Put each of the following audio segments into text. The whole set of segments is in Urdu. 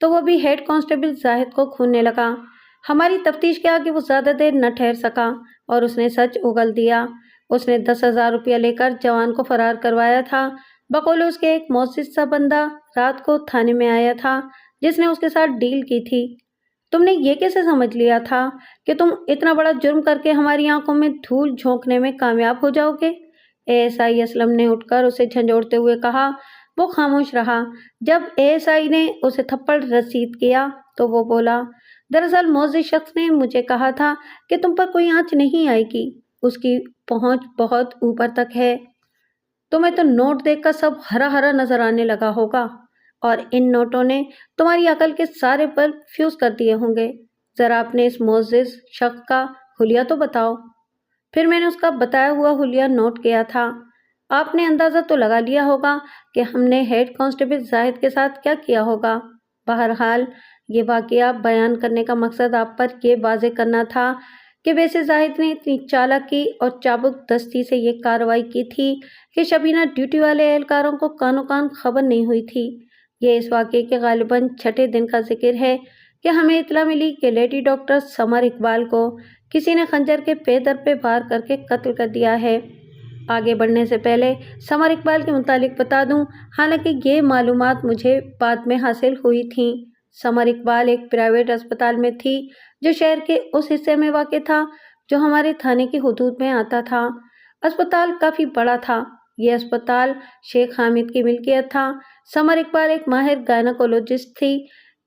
تو وہ بھی ہیڈ کانسٹیبل زاہد کو کھولنے لگا۔ ہماری تفتیش کے آگے وہ زیادہ دیر نہ ٹھہر سکا اور اس نے سچ اگل دیا۔ اس نے 10,000 روپیہ لے کر جوان کو فرار کروایا تھا۔ بقول اس کے ایک معزز سا بندہ رات کو تھانے میں آیا تھا جس نے اس کے ساتھ ڈیل کی تھی۔ تم نے یہ کیسے سمجھ لیا تھا کہ تم اتنا بڑا جرم کر کے ہماری آنکھوں میں دھول جھونکنے میں کامیاب ہو جاؤ گے؟ ASI اسلم نے اٹھ کر اسے جھنجھوڑتے ہوئے کہا۔ وہ خاموش رہا۔ جب ASI نے اسے تھپڑ رسید کیا تو وہ بولا، دراصل معزز شخص نے مجھے کہا تھا کہ تم پر کوئی آنچ نہیں آئے گی، اس کی پہنچ بہت اوپر تک ہے۔ تمہیں تو نوٹ دیکھ کر سب ہرا ہرا نظر آنے لگا ہوگا اور ان نوٹوں نے تمہاری عقل کے سارے پر فیوز کر دیے ہوں گے۔ ذرا اپنے اس معزز شخص کا حلیہ تو بتاؤ۔ پھر میں نے اس کا بتایا ہوا حلیہ نوٹ کیا تھا۔ آپ نے اندازہ تو لگا لیا ہوگا کہ ہم نے ہیڈ کانسٹیبل زاہد کے ساتھ کیا کیا ہوگا۔ بہرحال یہ واقعہ بیان کرنے کا مقصد آپ پر یہ واضح کرنا تھا کہ ویسے زاہد نے اتنی چالاکی اور چابک دستی سے یہ کارروائی کی تھی کہ شبینہ ڈیوٹی والے اہلکاروں کو کانوں کان خبر نہیں ہوئی تھی۔ یہ اس واقعے کے غالباً 6 دن کا ذکر ہے کہ ہمیں اطلاع ملی کہ لیڈی ڈاکٹر سمر اقبال کو کسی نے خنجر کے پے در پہ وار کر کے قتل کر دیا ہے۔ آگے بڑھنے سے پہلے سمر اقبال کے متعلق بتا دوں، حالانکہ یہ معلومات مجھے بعد میں حاصل ہوئی تھیں۔ سمر اقبال ایک پرائیویٹ اسپتال میں تھی جو شہر کے اس حصے میں واقع تھا جو ہمارے تھانے کی حدود میں آتا تھا۔ اسپتال کافی بڑا تھا۔ یہ اسپتال شیخ حامد کی ملکیت تھا۔ سمر اقبال ایک ماہر گائنیکولوجسٹ تھی۔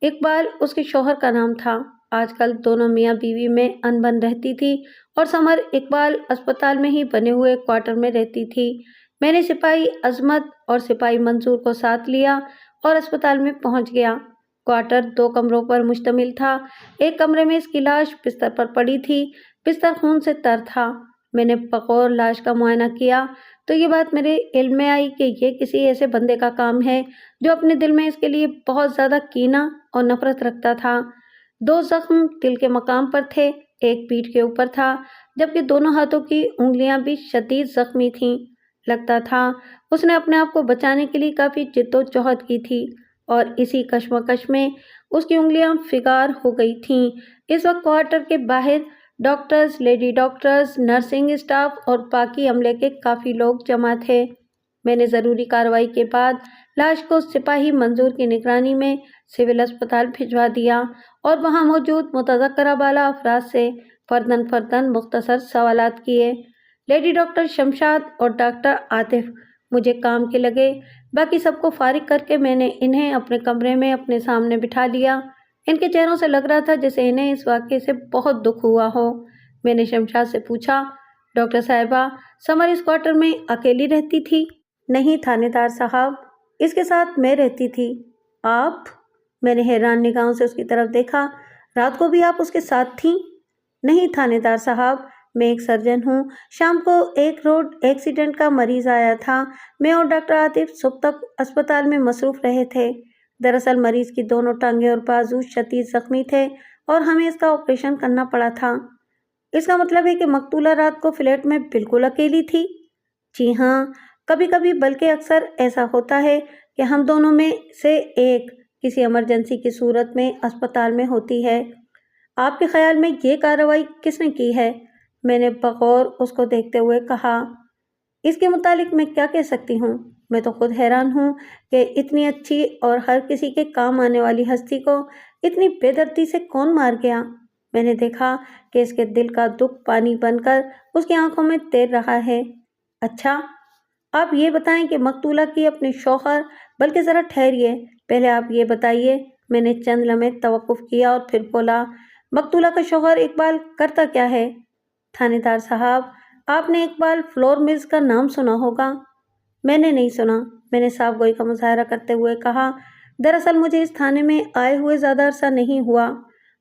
اقبال اس کے شوہر کا نام تھا۔ آج کل دونوں میاں بیوی میں انبن رہتی تھی اور سمر اقبال اسپتال میں ہی بنے ہوئے کوارٹر میں رہتی تھی۔ میں نے سپاہی عظمت اور سپاہی منظور کو ساتھ لیا اور اسپتال میں پہنچ گیا۔ کوارٹر 2 کمروں پر مشتمل تھا۔ ایک کمرے میں اس کی لاش بستر پر پڑی تھی۔ بستر خون سے تر تھا۔ میں نے بغور لاش کا معائنہ کیا تو یہ بات میرے علم میں آئی کہ یہ کسی ایسے بندے کا کام ہے جو اپنے دل میں اس کے لیے بہت زیادہ کینہ اور نفرت رکھتا تھا۔ 2 زخم دل کے مقام پر تھے، ایک پیٹھ کے اوپر تھا، جبکہ دونوں ہاتھوں کی انگلیاں بھی شدید زخمی تھیں۔ لگتا تھا اس نے اپنے آپ کو بچانے کے لیے کافی جد و جہد کی تھی اور اسی کشمکش میں اس کی انگلیاں فگار ہو گئی تھیں۔ اس وقت کوارٹر کے باہر doctors, lady doctors, nursing staff اور باقی عملے کے کافی لوگ جمع تھے۔ میں نے ضروری کارروائی کے بعد لاش کو سپاہی منظور کی نگرانی میں سول اسپتال بھجوا دیا اور وہاں موجود متذکرہ بالا افراد سے فرداً فرداً مختصر سوالات کیے۔ لیڈی ڈاکٹر شمشاد اور ڈاکٹر عاطف مجھے کام کے لگے۔ باقی سب کو فارغ کر کے میں نے انہیں اپنے کمرے میں اپنے سامنے بٹھا لیا۔ ان کے چہروں سے لگ رہا تھا جیسے انہیں اس واقعے سے بہت دکھ ہوا ہو۔ میں نے شمشاد سے پوچھا، ڈاکٹر صاحبہ، سمر اس کوارٹر میں اکیلی رہتی تھی؟ نہیں تھانے دار صاحب، اس کے ساتھ میں رہتی تھی۔ آپ؟ میں نے حیران نگاہوں سے اس کی طرف دیکھا۔ رات کو بھی آپ اس کے ساتھ تھیں؟ نہیں تھانے دار صاحب، میں ایک سرجن ہوں۔ شام کو ایک روڈ ایکسیڈنٹ کا مریض آیا تھا۔ میں اور ڈاکٹر عاطف صبح تک اسپتال میں مصروف رہے تھے۔ دراصل مریض کی دونوں ٹانگیں اور بازو شدید زخمی تھے اور ہمیں اس کا آپریشن کرنا پڑا تھا۔ اس کا مطلب ہے کہ مقتولہ رات کو فلیٹ میں بالکل اکیلی تھی؟ جی ہاں، کبھی کبھی بلکہ اکثر ایسا ہوتا ہے کہ ہم دونوں میں سے ایک کسی ایمرجنسی کی صورت میں اسپتال میں ہوتی ہے۔ آپ کے خیال میں یہ کارروائی کس نے کی ہے؟ میں نے بغور اس کو دیکھتے ہوئے کہا۔ اس کے متعلق میں کیا کہہ سکتی ہوں؟ میں تو خود حیران ہوں کہ اتنی اچھی اور ہر کسی کے کام آنے والی ہستی کو اتنی بے دردی سے کون مار گیا؟ میں نے دیکھا کہ اس کے دل کا دکھ پانی بن کر اس کی آنکھوں میں تیر رہا ہے۔ اچھا، آپ یہ بتائیں کہ مقتولہ کی اپنے شوہر، بلکہ ذرا ٹھہریے، پہلے آپ یہ بتائیے۔ میں نے چند لمحے توقف کیا اور پھر بولا، مقتولہ کا شوہر اقبال کرتا کیا ہے؟ تھانے دار صاحب، آپ نے اقبال فلور ملز کا نام سنا ہوگا۔ میں نے نہیں سنا، میں نے صاف گوئی کا مظاہرہ کرتے ہوئے کہا۔ دراصل مجھے اس تھانے میں آئے ہوئے زیادہ عرصہ نہیں ہوا۔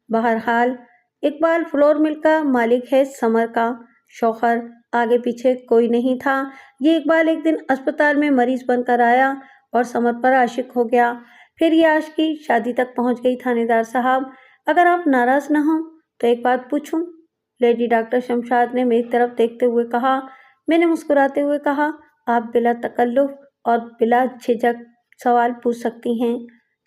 بہرحال اقبال فلور مل کا مالک ہے، سمر کا شوہر، آگے پیچھے کوئی نہیں تھا۔ یہ اقبال ایک دن اسپتال میں مریض بن کر آیا اور سمر پر عاشق ہو گیا، پھر یہ عاشقی شادی تک پہنچ گئی۔ تھانے دار صاحب، اگر آپ ناراض نہ ہوں تو ایک بات پوچھوں؟ لیڈی ڈاکٹر شمشاد نے میری طرف دیکھتے ہوئے کہا۔ میں نے مسکراتے ہوئے کہا، آپ بلا تکلف اور بلا جھجک سوال پوچھ سکتی ہیں۔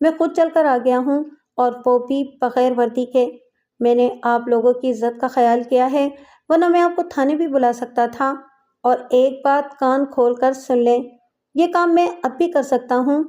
میں خود چل کر آ گیا ہوں، اور وہ بھی بغیر وردی کے۔ میں نے آپ لوگوں کی عزت کا خیال کیا ہے، ورنہ میں آپ کو تھانے بھی بلا سکتا تھا۔ اور ایک بات کان کھول کر سن لیں، یہ کام میں اب بھی کر سکتا ہوں۔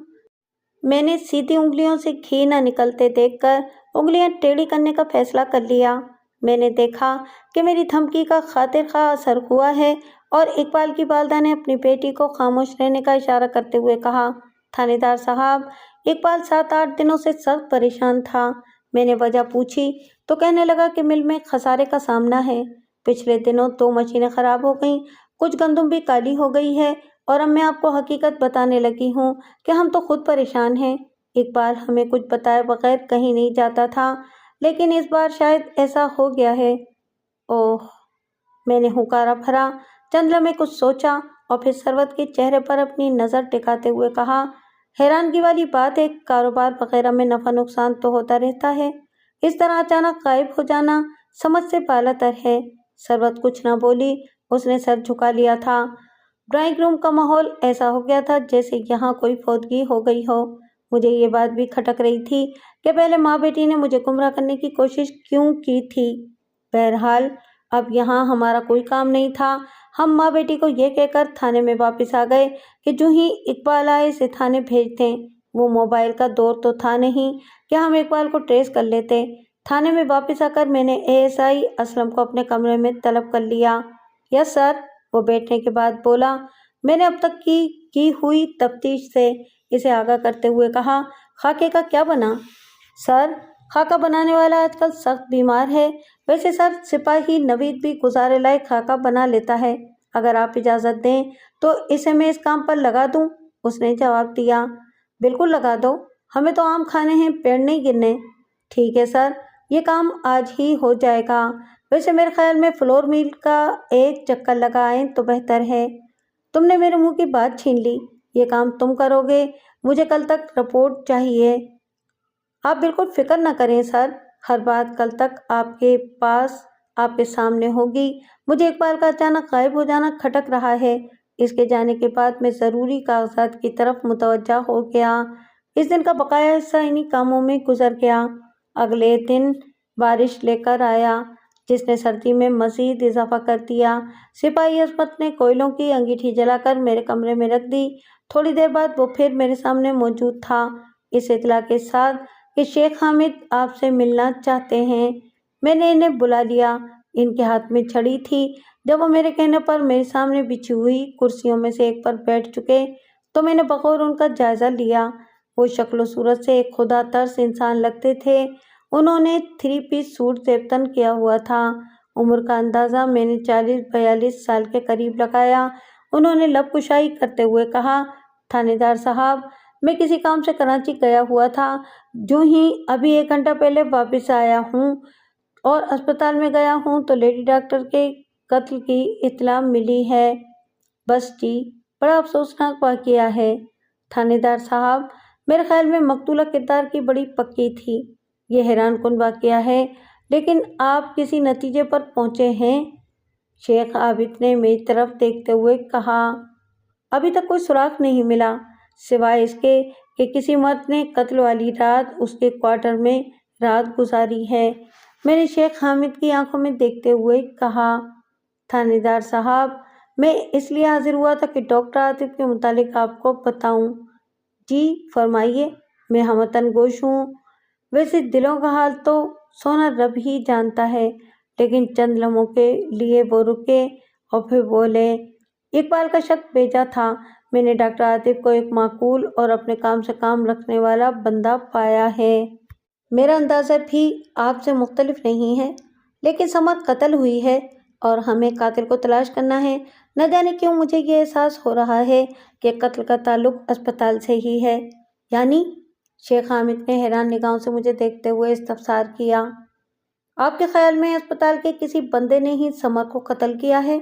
میں نے سیدھی انگلیوں سے گھی نہ نکلتے دیکھ کر انگلیاں ٹیڑھی کرنے کا فیصلہ کر لیا۔ میں نے دیکھا کہ میری دھمکی کا خاطر خواہ اثر ہوا ہے، اور اقبال کی والدہ نے اپنی بیٹی کو خاموش رہنے کا اشارہ کرتے ہوئے کہا، تھانے دار صاحب، اقبال 7-8 دنوں سے سخت پریشان تھا۔ میں نے وجہ پوچھی تو کہنے لگا کہ مل میں خسارے کا سامنا ہے۔ پچھلے دنوں 2 مشینیں خراب ہو گئیں، کچھ گندم بھی کالی ہو گئی ہے، اور اب میں آپ کو حقیقت بتانے لگی ہوں کہ ہم تو خود پریشان ہیں۔ اقبال ہمیں کچھ بتائے بغیر کہیں نہیں جاتا تھا، لیکن اس بار شاید ایسا ہو گیا ہے۔ اوہ! میں نے ہنکارا بھرا، چند لمحے کچھ سوچا، اور پھر ثروت کے چہرے پر اپنی نظر ٹکاتے ہوئے کہا، حیرانگی والی بات ہے، کاروبار وغیرہ میں نفع نقصان تو ہوتا رہتا ہے، اس طرح اچانک غائب ہو جانا سمجھ سے بالا تر ہے۔ ثروت کچھ نہ بولی، اس نے سر جھکا لیا تھا۔ ڈرائنگ روم کا ماحول ایسا ہو گیا تھا جیسے یہاں کوئی فوتگی ہو گئی ہو۔ مجھے یہ بات بھی کھٹک رہی تھی کہ پہلے ماں بیٹی نے مجھے گمراہ کرنے کی کوشش کیوں کی تھی۔ بہرحال اب یہاں ہمارا کوئی کام نہیں تھا۔ ہم ماں بیٹی کو یہ کہہ کر تھانے میں واپس آ گئے کہ جو ہی اقبال آئے اسے تھانے بھیج دیں۔ وہ موبائل کا دور تو تھا نہیں کہ ہم اقبال کو ٹریس کر لیتے۔ تھانے میں واپس آ کر میں نے ASI اسلم کو اپنے کمرے میں طلب کر لیا۔ یس سر، وہ بیٹھنے کے بعد بولا۔ میں نے اب تک کی ہوئی تفتیش سے اسے آگاہ کرتے ہوئے کہا، خاکے کا کیا بنا؟ سر، خاکہ بنانے والا آج کل سخت بیمار ہے۔ ویسے سر، سپاہی نوید بھی گزارے لائق خاکہ بنا لیتا ہے۔ اگر آپ اجازت دیں تو اسے میں اس کام پر لگا دوں؟ اس نے جواب دیا۔ بالکل لگا دو، ہمیں تو آم کھانے ہیں، پیڑ نہیں گرنے۔ ٹھیک ہے سر، یہ کام آج ہی ہو جائے گا۔ ویسے میرے خیال میں فلور مل کا ایک چکر لگا آئیں تو بہتر ہے۔ تم نے میرے منہ کی بات چھین لی، یہ کام تم کرو گے، مجھے کل تک رپورٹ چاہیے۔ آپ بالکل فکر نہ کریں سر، ہر بات کل تک آپ کے سامنے ہوگی۔ مجھے اقبال کا اچانک غائب ہو جانا کھٹک رہا ہے۔ اس کے جانے کے بعد میں ضروری کاغذات کی طرف متوجہ ہو گیا۔ اس دن کا بقایا حصہ انہی کاموں میں گزر گیا۔ اگلے دن بارش لے کر آیا، جس نے سردی میں مزید اضافہ کر دیا۔ سپاہی عصمت نے کوئلوں کی انگیٹھی جلا کر میرے کمرے میں رکھ دی۔ تھوڑی دیر بعد وہ پھر میرے سامنے موجود تھا، اس اطلاع کے ساتھ کہ شیخ حامد آپ سے ملنا چاہتے ہیں۔ میں نے انہیں بلا لیا۔ ان کے ہاتھ میں چھڑی تھی۔ جب وہ میرے کہنے پر میرے سامنے بچھی ہوئی کرسیوں میں سے ایک پر بیٹھ چکے تو میں نے بغور ان کا جائزہ لیا۔ وہ شکل و صورت سے ایک خدا ترس انسان لگتے تھے۔ انہوں نے 3 پیس سوٹ زیبتن کیا ہوا تھا۔ عمر کا اندازہ میں نے 40-42 سال کے قریب لگایا۔ انہوں نے لب کشائی کرتے ہوئے کہا، تھانے دار صاحب، میں کسی کام سے کراچی گیا ہوا تھا، جو ہی ابھی 1 گھنٹہ پہلے واپس آیا ہوں، اور اسپتال میں گیا ہوں تو لیڈی ڈاکٹر کے قتل کی اطلاع ملی ہے۔ بس جی، بڑا افسوسناک واقعہ ہے۔ تھانے دار صاحب، میرے خیال میں مقتولہ کردار کی بڑی پکی تھی۔ یہ حیران کن واقعہ ہے، لیکن آپ کسی نتیجے پر پہنچے ہیں؟ شیخ عابد نے میری طرف دیکھتے ہوئے کہا، ابھی تک کوئی سراغ نہیں ملا، سوائے اس کے کہ کسی مرد نے قتل والی رات اس کے کوارٹر میں رات گزاری ہے۔ میں نے شیخ حامد کی آنکھوں میں دیکھتے ہوئے کہا، تھانے دار صاحب، میں اس لیے حاضر ہوا تھا کہ ڈاکٹر عاطف کے متعلق آپ کو بتاؤں۔ جی فرمائیے، میں ہموطن گوش ہوں۔ ویسے دلوں کا حال تو سونا رب ہی جانتا ہے، لیکن چند لمحوں کے لیے وہ رکے اور پھر بولے، اقبال کا شک بیجا تھا۔ میں نے ڈاکٹر عاطف کو ایک معقول اور اپنے کام سے کام رکھنے والا بندہ پایا ہے۔ میرا اندازہ بھی آپ سے مختلف نہیں ہے، لیکن سمر قتل ہوئی ہے اور ہمیں قاتل کو تلاش کرنا ہے۔ نہ جانے کیوں مجھے یہ احساس ہو رہا ہے کہ قتل کا تعلق اسپتال سے ہی ہے۔ یعنی؟ شیخ حامد نے حیران نگاہوں سے مجھے دیکھتے ہوئے استفسار کیا۔ آپ کے خیال میں اسپتال کے کسی بندے نے ہی سمر کو قتل کیا ہے؟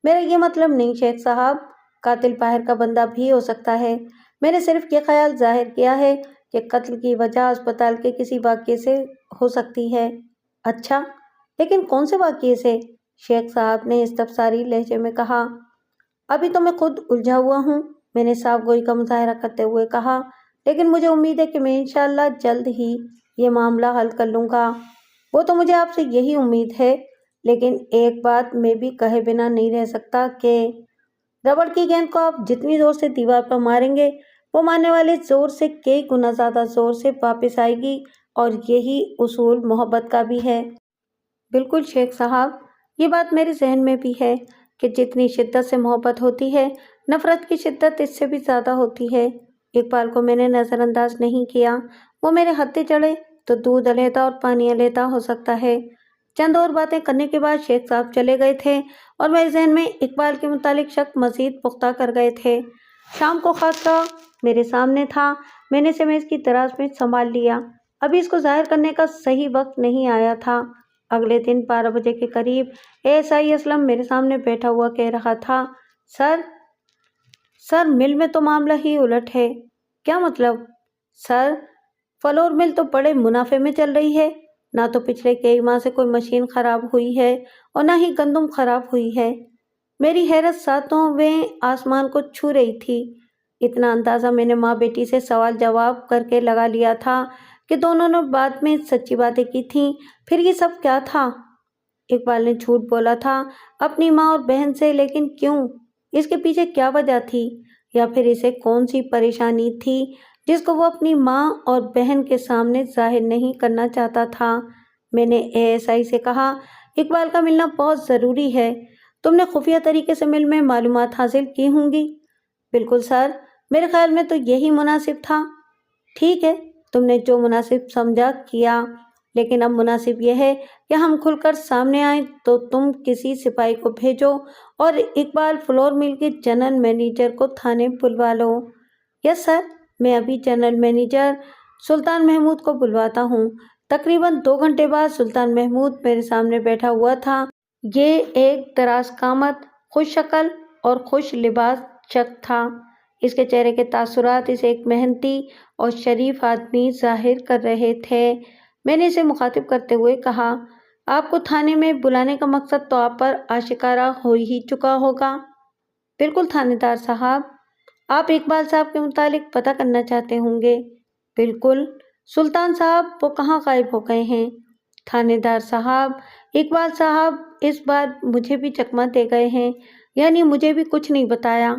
میرا یہ مطلب نہیں شیخ صاحب، قاتل باہر کا بندہ بھی ہو سکتا ہے۔ میں نے صرف یہ خیال ظاہر کیا ہے کہ قتل کی وجہ اسپتال کے کسی واقعے سے ہو سکتی ہے۔ اچھا، لیکن کون سے واقعے سے؟ شیخ صاحب نے استفساری لہجے میں کہا۔ ابھی تو میں خود الجھا ہوا ہوں، میں نے صاف گوئی کا مظاہرہ کرتے ہوئے کہا، لیکن مجھے امید ہے کہ میں انشاءاللہ جلد ہی یہ معاملہ حل کر لوں گا۔ وہ تو مجھے آپ سے یہی امید ہے، لیکن ایک بات میں بھی کہے بنا نہیں رہ سکتا کہ ربڑ کی گیند کو آپ جتنی زور سے دیوار پر ماریں گے، وہ مارنے والے زور سے کئی گنا زیادہ زور سے واپس آئے گی، اور یہی اصول محبت کا بھی ہے۔ بالکل شیخ صاحب، یہ بات میرے ذہن میں بھی ہے کہ جتنی شدت سے محبت ہوتی ہے، نفرت کی شدت اس سے بھی زیادہ ہوتی ہے۔ اقبال کو میں نے نظر انداز نہیں کیا۔ وہ میرے ہتھے چڑھے تو دودھ علیحدہ اور پانی علیحدہ ہو سکتا ہے۔ چند اور باتیں کرنے کے بعد شیخ صاحب چلے گئے تھے اور میرے ذہن میں اقبال کے متعلق شک مزید پختہ کر گئے تھے۔ شام کو خاصہ میرے سامنے تھا، میں نے اسے میز کی دراز میں سنبھال لیا۔ ابھی اس کو ظاہر کرنے کا صحیح وقت نہیں آیا تھا۔ اگلے دن 12 بجے کے قریب ASI اسلم میرے سامنے بیٹھا ہوا کہہ رہا تھا، سر مل میں تو معاملہ ہی الٹ ہے۔ کیا مطلب؟ سر، فلور مل تو بڑے منافع میں چل رہی ہے۔ نہ تو پچھلے کئی ماہ سے کوئی مشین خراب ہوئی ہے اور نہ ہی گندم خراب ہوئی ہے۔ میری حیرت ساتویں آسمان کو چھو رہی تھی۔ اتنا اندازہ میں نے ماں بیٹی سے سوال جواب کر کے لگا لیا تھا کہ دونوں نے بعد میں سچی باتیں کی تھیں۔ پھر یہ سب کیا تھا؟ اقبال نے جھوٹ بولا تھا اپنی ماں اور بہن سے، لیکن کیوں؟ اس کے پیچھے کیا وجہ تھی؟ یا پھر اسے کون سی پریشانی تھی جس کو وہ اپنی ماں اور بہن کے سامنے ظاہر نہیں کرنا چاہتا تھا؟ میں نے ASI سے کہا، اقبال کا ملنا بہت ضروری ہے۔ تم نے خفیہ طریقے سے مل میں معلومات حاصل کی ہوں گی۔ بالکل سر، میرے خیال میں تو یہی مناسب تھا۔ ٹھیک ہے، تم نے جو مناسب سمجھا کیا، لیکن اب مناسب یہ ہے کہ ہم کھل کر سامنے آئیں۔ تو تم کسی سپاہی کو بھیجو اور اقبال فلور مل کے جنرل مینیجر کو تھانے بلوا لو۔ یس سر، میں ابھی جنرل مینیجر سلطان محمود کو بلواتا ہوں۔ تقریباً 2 گھنٹے بعد سلطان محمود میرے سامنے بیٹھا ہوا تھا۔ یہ ایک دراز قامت، خوش شکل اور خوش لباس شخص تھا۔ اس کے چہرے کے تاثرات اسے ایک محنتی اور شریف آدمی ظاہر کر رہے تھے۔ میں نے اسے مخاطب کرتے ہوئے کہا، آپ کو تھانے میں بلانے کا مقصد تو آپ پر آشکارا ہو ہی چکا ہوگا۔ بالکل تھانے دار صاحب، آپ اقبال صاحب کے متعلق پتہ کرنا چاہتے ہوں گے۔ بالکل سلطان صاحب، وہ کہاں غائب ہو گئے ہیں؟ تھانے دار صاحب، اقبال صاحب اس بار مجھے بھی چکمہ دے گئے ہیں، یعنی مجھے بھی کچھ نہیں بتایا۔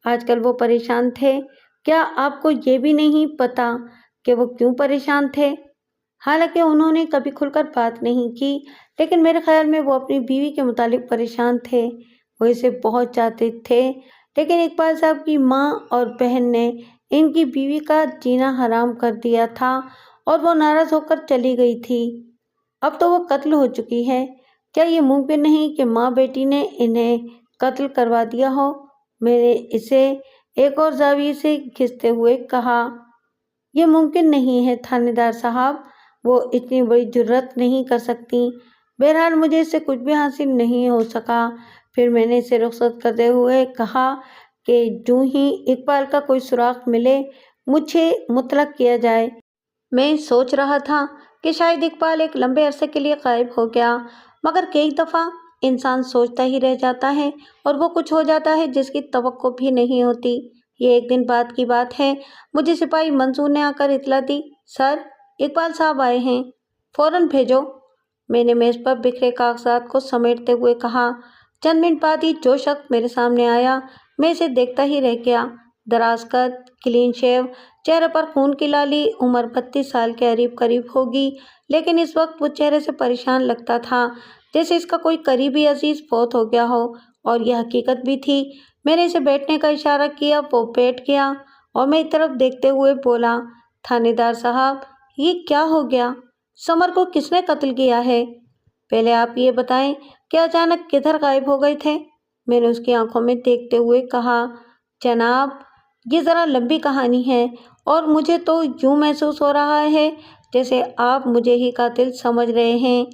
آج کل وہ پریشان تھے۔ کیا آپ کو یہ بھی نہیں پتا کہ وہ کیوں پریشان تھے؟ حالانکہ انہوں نے کبھی کھل کر بات نہیں کی، لیکن میرے خیال میں وہ اپنی بیوی کے متعلق پریشان تھے۔ وہ اسے بہت چاہتے تھے، لیکن اقبال صاحب کی ماں اور بہن نے ان کی بیوی کا جینا حرام کر دیا تھا اور وہ ناراض ہو کر چلی گئی تھی۔ اب تو وہ قتل ہو چکی ہے۔ کیا یہ ممکن نہیں کہ ماں بیٹی نے انہیں قتل کروا دیا ہو؟ میں نے اسے ایک اور زاویے سے کھنچتے ہوئے کہا، یہ ممکن نہیں ہے تھانے دار صاحب، وہ اتنی بڑی جرات نہیں کر سکتی۔ بہرحال مجھے اس سے کچھ بھی حاصل نہیں ہو سکا۔ پھر میں نے اسے رخصت کرتے ہوئے کہا کہ جو ہی اقبال کا کوئی سراغ ملے مجھے مطلع کیا جائے۔ میں سوچ رہا تھا کہ شاید اقبال ایک لمبے عرصے کے لیے غائب ہو گیا، مگر کئی دفعہ انسان سوچتا ہی رہ جاتا ہے اور وہ کچھ ہو جاتا ہے جس کی توقع بھی نہیں ہوتی۔ یہ ایک دن بعد کی بات ہے، مجھے سپاہی منصور نے آ کر اطلاع دی، سر اقبال صاحب آئے ہیں، فوراً بھیجو۔ میں نے میز پر بکھرے کاغذات کو سمیٹتے ہوئے کہا۔ چند منٹ بعد ہی جو شخص میرے سامنے آیا، میں اسے دیکھتا ہی رہ گیا۔ دراز قد، کلین شیو، چہرے پر خون کی لالی، عمر 32 سال کے قریب ہوگی، لیکن اس وقت وہ چہرے سے پریشان لگتا تھا، جیسے اس کا کوئی قریبی عزیز فوت ہو گیا ہو، اور یہ حقیقت بھی تھی۔ میں نے اسے بیٹھنے کا اشارہ کیا، وہ بیٹھ گیا اور میری طرف دیکھتے ہوئے بولا، تھانے دار صاحب، یہ کیا ہو گیا؟ سمر کو کس نے قتل کیا ہے؟ پہلے آپ یہ بتائیں کہ اچانک کدھر غائب ہو گئے تھے؟ میں نے اس کی آنکھوں میں دیکھتے ہوئے کہا، جناب یہ ذرا لمبی کہانی ہے اور مجھے تو یوں محسوس ہو رہا ہے جیسے آپ مجھے ہی قاتل سمجھ رہے ہیں۔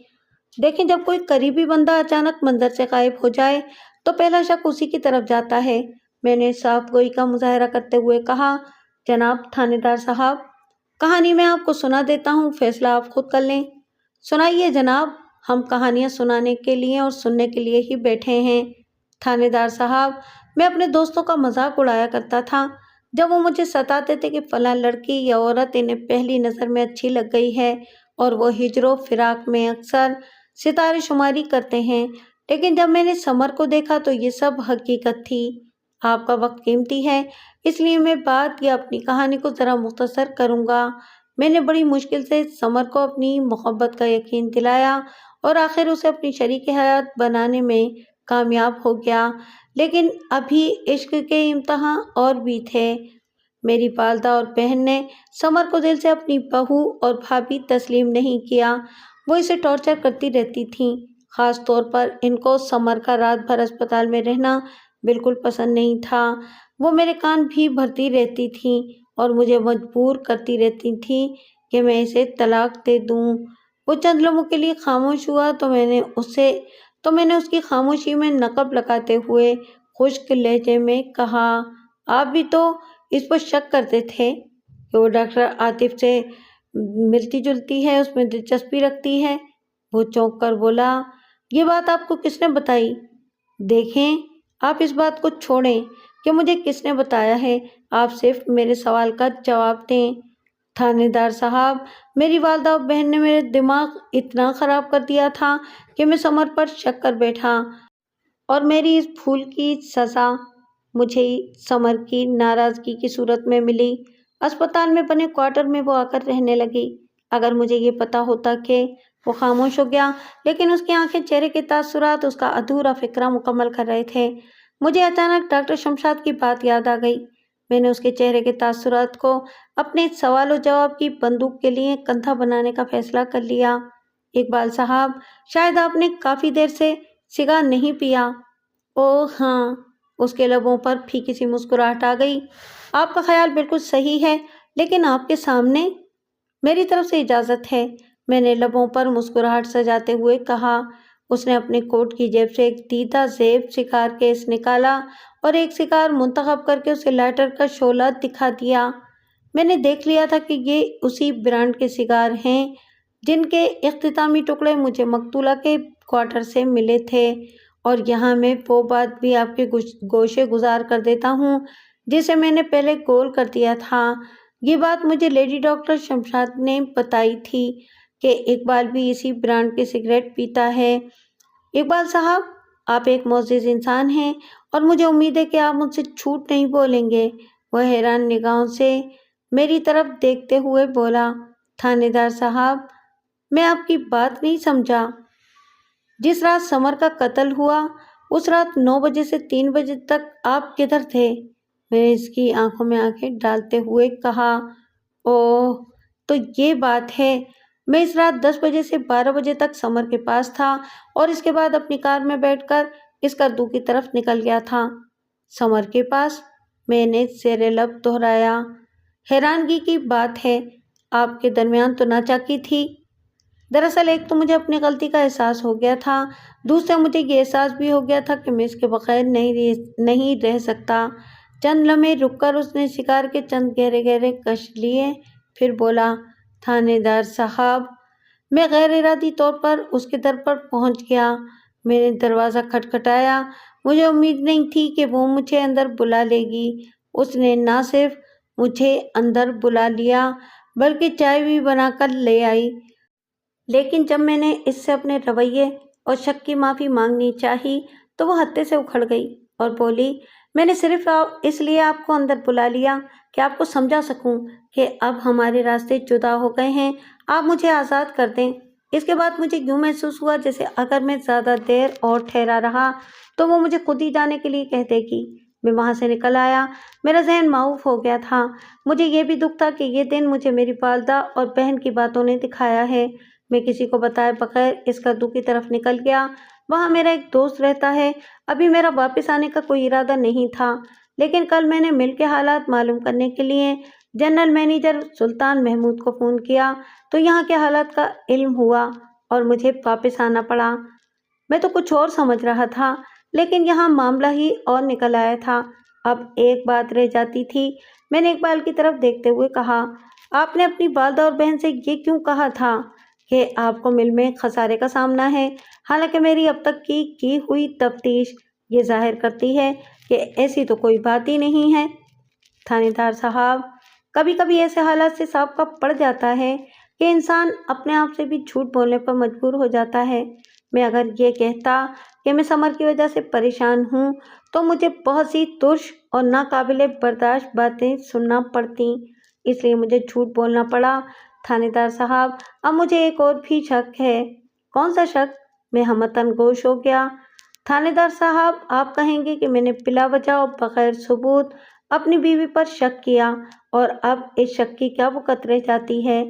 دیکھیں، جب کوئی قریبی بندہ اچانک منظر سے غائب ہو جائے تو پہلا شک اسی کی طرف جاتا ہے۔ میں نے صاف گوئی کا مظاہرہ کرتے ہوئے کہا، جناب تھانے دار صاحب، کہانی میں آپ کو سنا دیتا ہوں، فیصلہ آپ خود کر لیں۔ سنائیے جناب، ہم کہانیاں سنانے کے لیے اور سننے کے لیے ہی بیٹھے ہیں۔ تھانے دار صاحب، میں اپنے دوستوں کا مذاق اڑایا کرتا تھا، جب وہ مجھے ستاتے تھے کہ فلاں لڑکی یا عورت انہیں پہلی نظر میں اچھی لگ گئی ہے اور وہ ہجر و فراق میں اکثر ستارے شماری کرتے ہیں، لیکن جب میں نے سمر کو دیکھا تو یہ سب حقیقت تھی۔ آپ کا وقت قیمتی ہے، اس لیے میں بات یا اپنی کہانی کو ذرا مختصر کروں گا۔ میں نے بڑی مشکل سے سمر کو اپنی محبت کا یقین دلایا اور آخر اسے اپنی شریک حیات بنانے میں کامیاب ہو گیا، لیکن ابھی عشق کے امتحان اور بھی تھے۔ میری والدہ اور بہن نے سمر کو دل سے اپنی بہو اور بھابھی تسلیم نہیں کیا، وہ اسے ٹارچر کرتی رہتی تھیں۔ خاص طور پر ان کو سمر کا رات بھر اسپتال میں رہنا بالکل پسند نہیں تھا۔ وہ میرے کان بھی بھرتی رہتی تھیں اور مجھے مجبور کرتی رہتی تھیں کہ میں اسے طلاق دے دوں۔ وہ چند لمحوں کے لیے خاموش ہوا تو میں نے اس کی خاموشی میں نقب لگاتے ہوئے خشک لہجے میں کہا، آپ بھی تو اس پر شک کرتے تھے کہ وہ ڈاکٹر عاطف سے ملتی جلتی ہے، اس میں دلچسپی رکھتی ہے۔ وہ چونک کر بولا، یہ بات آپ کو کس نے بتائی؟ دیکھیں، آپ اس بات کو چھوڑیں کہ مجھے کس نے بتایا ہے، آپ صرف میرے سوال کا جواب دیں۔ تھانے دار صاحب، میری والدہ اور بہن نے میرے دماغ اتنا خراب کر دیا تھا کہ میں سمر پر شک کر بیٹھا، اور میری اس بھول کی سزا مجھے سمر کی ناراضگی کی صورت میں ملی۔ اسپتال میں بنے کوارٹر میں وہ آ کر رہنے لگی۔ اگر مجھے یہ پتا ہوتا کہ وہ خاموش ہو گیا، لیکن اس کی آنکھیں چہرے کے تاثرات اس کا ادھورا فقرہ مکمل کر رہے تھے۔ مجھے اچانک ڈاکٹر شمشاد کی بات یاد آ گئی۔ میں نے اس کے چہرے کے تاثرات کو اپنے سوال و جواب کی بندوق کے لیے کندھا بنانے کا فیصلہ کر لیا۔ اقبال صاحب، شاید آپ نے کافی دیر سے سگار نہیں پیا۔ اوہ ہاں، اس کے لبوں پر پھیکی سی مسکراہٹ آ گئی۔ آپ کا خیال بالکل صحیح ہے، لیکن آپ کے سامنے میری طرف سے اجازت ہے، میں نے لبوں پر مسکراہٹ سجاتے ہوئے کہا۔ اس نے اپنے کوٹ کی جیب سے ایک دیدہ زیب سگار کیس نکالا اور ایک سگار منتخب کر کے اسے لائٹر کا شعلہ دکھا دیا۔ میں نے دیکھ لیا تھا کہ یہ اسی برانڈ کے سگار ہیں جن کے اختتامی ٹکڑے مجھے مقتولہ کے کوارٹر سے ملے تھے، اور یہاں میں وہ بات بھی آپ کے گوشے گزار کر دیتا ہوں جسے میں نے پہلے گول کر دیا تھا۔ یہ بات مجھے لیڈی ڈاکٹر شمشاد نے بتائی تھی کہ اقبال بھی اسی برانڈ کے سگریٹ پیتا ہے۔ اقبال صاحب، آپ ایک معزز انسان ہیں اور مجھے امید ہے کہ آپ مجھ سے جھوٹ نہیں بولیں گے۔ وہ حیران نگاہوں سے میری طرف دیکھتے ہوئے بولا۔ تھانے دار صاحب، میں آپ کی بات نہیں سمجھا۔ جس رات سمر کا قتل ہوا، اس رات 9 بجے سے 3 بجے تک آپ کدھر تھے؟ میں نے اس کی آنکھوں میں آنکھیں ڈالتے ہوئے کہا، اوہ، تو یہ بات ہے، میں اس رات 10 بجے سے 12 بجے تک سمر کے پاس تھا اور اس کے بعد اپنی کار میں بیٹھ کر اسکردو کی طرف نکل گیا تھا۔ سمر کے پاس؟ میں نے زیر لب دہرایا۔ حیرانگی کی بات ہے، آپ کے درمیان تو ناچاکی تھی۔ دراصل ایک تو مجھے اپنی غلطی کا احساس ہو گیا تھا، دوسرے مجھے یہ احساس بھی ہو گیا تھا کہ میں اس کے بغیر نہیں رہ سکتا۔ چند لمحے رک کر اس نے سگار کے چند گہرے گہرے کش لیے، پھر بولا، تھانے دار صاحب۔ میں غیر ارادی طور پر اس کے در پر پہنچ گیا۔ میں نے دروازہ کھٹکھٹایا۔ مجھے امید نہیں تھی کہ وہ مجھے اندر بلا لے گی۔ اس نے نہ صرف مجھے اندر بلا لیا بلکہ چائے بھی بنا کر لے آئی، لیکن جب میں نے اس سے اپنے رویے اور شک کی معافی مانگنی چاہی تو وہ ہتے سے اکھڑ گئی اور بولی، میں نے صرف اس لیے آپ کو اندر بلا لیا کہ آپ کو سمجھا سکوں کہ اب ہمارے راستے جدا ہو گئے ہیں، آپ مجھے آزاد کر دیں۔ اس کے بعد مجھے یوں محسوس ہوا جیسے اگر میں زیادہ دیر اور ٹھہرا رہا تو وہ مجھے خود ہی جانے کے لیے کہہ دے گی۔ میں وہاں سے نکل آیا۔ میرا ذہن معاف ہو گیا تھا۔ مجھے یہ بھی دکھ تھا کہ یہ دن مجھے میری والدہ اور بہن کی باتوں نے دکھایا ہے۔ میں کسی کو بتائے بغیر اسکردو کی طرف نکل گیا۔ وہاں میرا ایک دوست رہتا ہے۔ ابھی میرا واپس آنے کا کوئی ارادہ نہیں تھا، لیکن کل میں نے مل کے حالات معلوم کرنے کے لیے جنرل مینیجر سلطان محمود کو فون کیا تو یہاں کے حالات کا علم ہوا اور مجھے واپس آنا پڑا۔ میں تو کچھ اور سمجھ رہا تھا، لیکن یہاں معاملہ ہی اور نکل آیا تھا۔ اب ایک بات رہ جاتی تھی۔ میں نے اقبال کی طرف دیکھتے ہوئے کہا، آپ نے اپنی والدہ اور بہن سے یہ کیوں کہا تھا کہ آپ کو مل میں خسارے کا سامنا ہے، حالانکہ میری اب تک کی ہوئی تفتیش یہ ظاہر کرتی ہے کہ ایسی تو کوئی بات ہی نہیں ہے۔ تھانے دار صاحب، کبھی کبھی ایسے حالات سے سابقہ پڑ جاتا ہے کہ انسان اپنے آپ سے بھی جھوٹ بولنے پر مجبور ہو جاتا ہے۔ میں اگر یہ کہتا کہ میں سمر کی وجہ سے پریشان ہوں تو مجھے بہت سی ترش اور ناقابل برداشت باتیں سننا پڑتیں، اس لیے مجھے جھوٹ بولنا پڑا۔ تھانے دار صاحب، اب مجھے ایک اور بھی شک ہے۔ کون سا شک؟ میں ہمتاً گوش ہو گیا۔ تھانے دار صاحب، آپ کہیں گے کہ میں نے بلا وجہ اور بغیر ثبوت اپنی بیوی پر شک کیا اور اب اس شک کی کیا وقت رہ جاتی ہے؟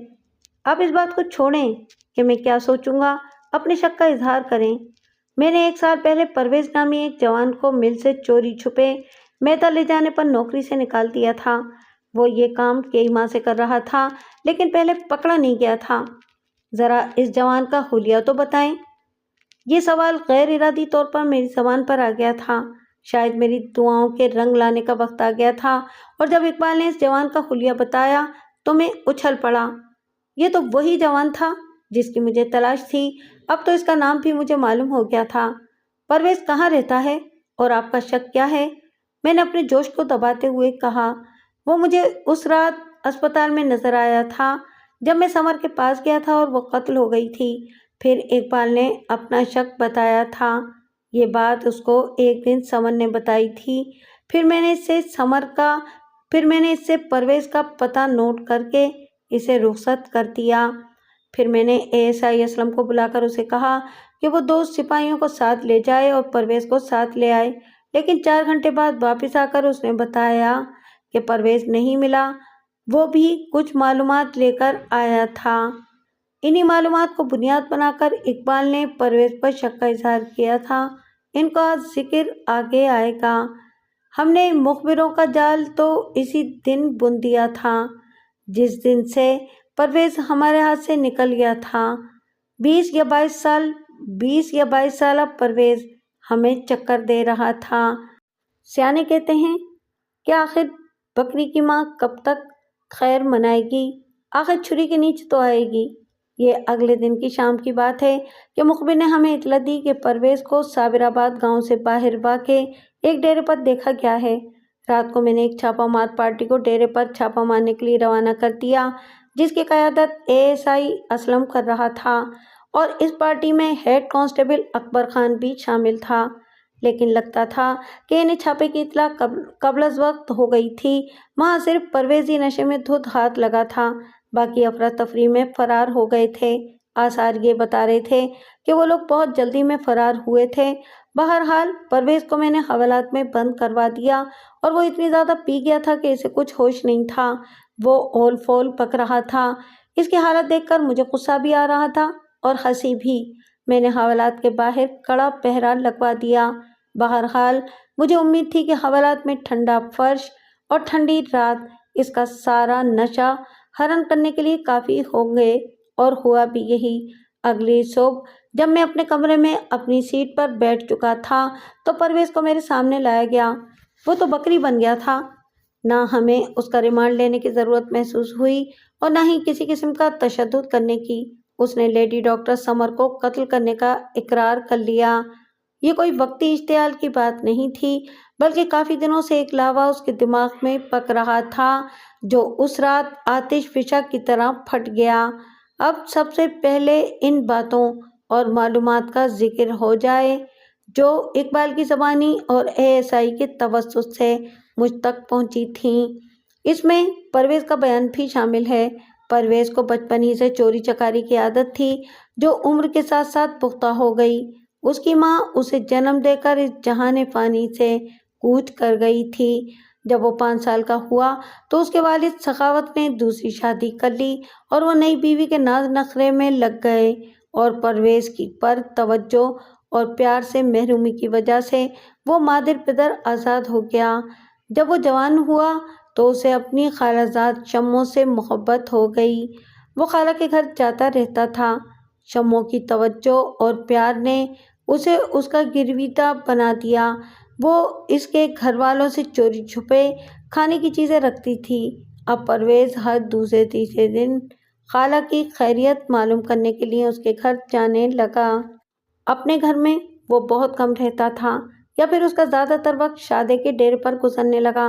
آپ اس بات کو چھوڑیں کہ میں کیا سوچوں گا، اپنے شک کا اظہار کریں۔ میں نے 1 سال پہلے پرویز نامی ایک جوان کو مل سے چوری چھپے میدا لے جانے پر نوکری سے نکال دیا تھا۔ وہ یہ کام کئی ماہ سے کر رہا تھا لیکن پہلے پکڑا نہیں گیا تھا۔ ذرا اس جوان کا حلیہ تو بتائیں۔ یہ سوال غیر ارادی طور پر میری زبان پر آ گیا تھا۔ شاید میری دعاؤں کے رنگ لانے کا وقت آ گیا تھا، اور جب اقبال نے اس جوان کا حلیہ بتایا تو میں اچھل پڑا۔ یہ تو وہی جوان تھا جس کی مجھے تلاش تھی۔ اب تو اس کا نام بھی مجھے معلوم ہو گیا تھا۔ پرویز کہاں رہتا ہے اور آپ کا شک کیا ہے؟ میں نے اپنے جوش کو دباتے ہوئے کہا۔ وہ مجھے اس رات اسپتال میں نظر آیا تھا جب میں سمر کے پاس گیا تھا اور وہ قتل ہو گئی تھی۔ پھر اقبال نے اپنا شک بتایا تھا۔ یہ بات اس کو ایک دن سمر نے بتائی تھی۔ پھر میں نے اس سے پرویز کا پتہ نوٹ کر کے اسے رخصت کر دیا۔ پھر میں نے ASI اسلم کو بلا کر اسے کہا کہ وہ 2 سپاہیوں کو ساتھ لے جائے اور پرویز کو ساتھ لے آئے، لیکن 4 گھنٹے بعد واپس آ کر اس نے بتایا کہ پرویز نہیں ملا۔ وہ بھی کچھ معلومات لے کر آیا تھا۔ انہی معلومات کو بنیاد بنا کر اقبال نے پرویز پر شک کا اظہار کیا تھا۔ ان کا ذکر آگے آئے گا۔ ہم نے مخبروں کا جال تو اسی دن بن دیا تھا جس دن سے پرویز ہمارے ہاتھ سے نکل گیا تھا۔ 20 یا 22 سالہ پرویز ہمیں چکر دے رہا تھا۔ سیانے کہتے ہیں کہ آخر بکری کی ماں کب تک خیر منائے گی، آخر چھری کے نیچے تو آئے گی۔ یہ اگلے دن کی شام کی بات ہے کہ مخبر نے ہمیں اطلاع دی کہ پرویز کو صابر آباد گاؤں سے باہر واقع ایک ڈیرے پر دیکھا گیا ہے۔ رات کو میں نے ایک چھاپہ مار پارٹی کو ڈیرے پر چھاپہ مارنے کے لیے روانہ کر دیا، جس کی قیادت ASI اسلم کر رہا تھا، اور اس پارٹی میں ہیڈ کانسٹیبل اکبر خان بھی شامل تھا۔ لیکن لگتا تھا کہ انہیں چھاپے کی اطلاع قبل از وقت ہو گئی تھی۔ وہاں صرف پرویز ہی نشے میں دھت ہاتھ لگا تھا، باقی افراتفری میں فرار ہو گئے تھے۔ آثار یہ بتا رہے تھے کہ وہ لوگ بہت جلدی میں فرار ہوئے تھے۔ بہرحال پرویز کو میں نے حوالات میں بند کروا دیا، اور وہ اتنی زیادہ پی گیا تھا کہ اسے کچھ ہوش نہیں تھا۔ وہ اول فول پک رہا تھا۔ اس کی حالت دیکھ کر مجھے غصہ بھی آ رہا تھا اور ہنسی بھی۔ میں نے حوالات کے باہر کڑا پہرا لگوا دیا۔ بہرحال مجھے امید تھی کہ حوالات میں ٹھنڈا فرش اور ٹھنڈی رات اس کا سارا نشہ حرم کرنے کے لیے کافی ہوں گے، اور ہوا بھی یہی۔ اگلی صبح جب میں اپنے کمرے میں اپنی سیٹ پر بیٹھ چکا تھا تو پرویز کو میرے سامنے لایا گیا۔ وہ تو بکری بن گیا تھا۔ نہ ہمیں اس کا ریمانڈ لینے کی ضرورت محسوس ہوئی اور نہ ہی کسی قسم کا تشدد کرنے کی۔ اس نے لیڈی ڈاکٹر سمر کو قتل کرنے کا اقرار کر لیا۔ یہ کوئی وقتی اشتعال کی بات نہیں تھی، بلکہ کافی دنوں سے ایک لاوا اس کے دماغ میں پک رہا تھا جو اس رات آتش فشاں کی طرح پھٹ گیا۔ اب سب سے پہلے ان باتوں اور معلومات کا ذکر ہو جائے جو اقبال کی زبانی اور ASI کے توسط سے مجھ تک پہنچی تھیں۔ اس میں پرویز کا بیان بھی شامل ہے۔ پرویز کو بچپن ہی سے چوری چکاری کی عادت تھی جو عمر کے ساتھ ساتھ پختہ ہو گئی۔ اس کی ماں اسے جنم دے کر اس جہان فانی سے کوچ کر گئی تھی۔ جب وہ 5 سال کا ہوا تو اس کے والد سخاوت نے دوسری شادی کر لی اور وہ نئی بیوی کے ناز نخرے میں لگ گئے، اور پرویز کی پر توجہ اور پیار سے محرومی کی وجہ سے وہ مادر پدر آزاد ہو گیا۔ جب وہ جوان ہوا تو اسے اپنی خالہ زاد شمو سے محبت ہو گئی۔ وہ خالہ کے گھر جاتا رہتا تھا۔ شمو کی توجہ اور پیار نے اسے اس کا گرویدہ بنا دیا۔ وہ اس کے گھر والوں سے چوری چھپے کھانے کی چیزیں رکھتی تھی۔ اب پرویز ہر دوسرے تیسرے دن خالہ کی خیریت معلوم کرنے کے لیے اس کے گھر جانے لگا۔ اپنے گھر میں وہ بہت کم رہتا تھا، یا پھر اس کا زیادہ تر وقت شادے کے ڈیرے پر گزرنے لگا۔